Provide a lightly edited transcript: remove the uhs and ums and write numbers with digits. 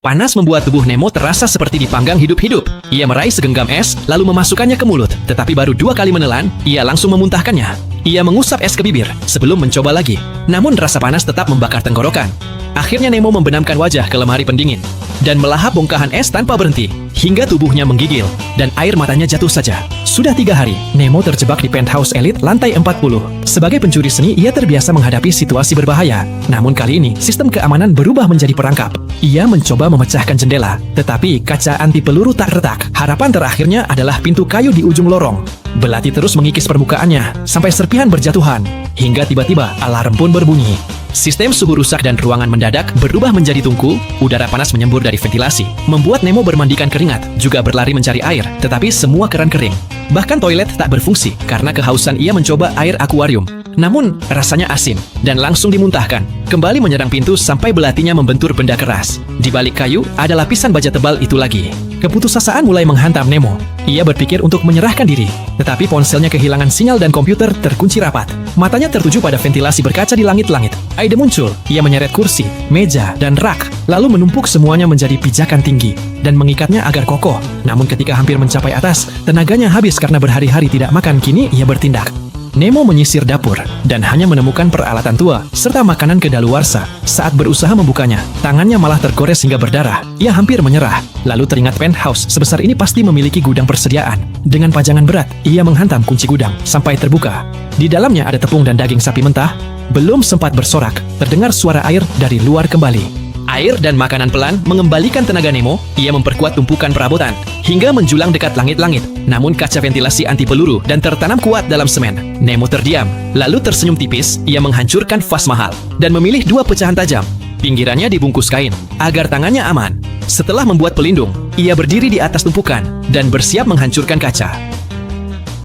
Panas membuat tubuh Nemo terasa seperti dipanggang hidup-hidup. Ia meraih segenggam es, lalu memasukkannya ke mulut. Tetapi baru 2 kali menelan, ia langsung memuntahkannya. Ia mengusap es ke bibir sebelum mencoba lagi. Namun rasa panas tetap membakar tenggorokan. Akhirnya Nemo membenamkan wajah ke lemari pendingin dan melahap bongkahan es tanpa berhenti, hingga tubuhnya menggigil dan air matanya jatuh saja. Sudah 3 hari, Nemo terjebak di penthouse elit lantai 40. Sebagai pencuri seni, ia terbiasa menghadapi situasi berbahaya. Namun kali ini, sistem keamanan berubah menjadi perangkap. Ia mencoba memecahkan jendela, tetapi kaca anti peluru tak retak. Harapan terakhirnya adalah pintu kayu di ujung lorong. Belati terus mengikis permukaannya, sampai serpihan berjatuhan. Hingga tiba-tiba, alarm pun berbunyi. Sistem suhu rusak dan ruangan mendadak berubah menjadi tungku, udara panas menyembur dari ventilasi, membuat Nemo bermandikan keringat, juga berlari mencari air, tetapi semua keran kering. Bahkan toilet tak berfungsi, karena kehausan ia mencoba air akuarium. Namun, rasanya asin, dan langsung dimuntahkan. Kembali menyerang pintu sampai belatinya membentur benda keras. Di balik kayu, ada lapisan baja tebal itu lagi. Keputusasaan mulai menghantam Nemo. Ia berpikir untuk menyerahkan diri, tetapi ponselnya kehilangan sinyal dan komputer terkunci rapat. Matanya tertuju pada ventilasi berkaca di langit-langit. Ide muncul, ia menyeret kursi, meja, dan rak, lalu menumpuk semuanya menjadi pijakan tinggi, dan mengikatnya agar kokoh. Namun ketika hampir mencapai atas, tenaganya habis karena berhari-hari tidak makan. Kini ia bertindak. Nemo menyisir dapur, dan hanya menemukan peralatan tua, serta makanan kedaluarsa. Saat berusaha membukanya, tangannya malah tergores hingga berdarah. Ia hampir menyerah. Lalu teringat penthouse sebesar ini pasti memiliki gudang persediaan. Dengan pajangan berat, ia menghantam kunci gudang, sampai terbuka. Di dalamnya ada tepung dan daging sapi mentah. Belum sempat bersorak, terdengar suara air dari luar kembali. Air dan makanan pelan mengembalikan tenaga Nemo. Ia memperkuat tumpukan perabotan, hingga menjulang dekat langit-langit. Namun kaca ventilasi anti peluru dan tertanam kuat dalam semen. Nemo terdiam, lalu tersenyum tipis. Ia menghancurkan vas mahal, dan memilih 2 pecahan tajam. Pinggirannya dibungkus kain, agar tangannya aman. Setelah membuat pelindung, ia berdiri di atas tumpukan, dan bersiap menghancurkan kaca.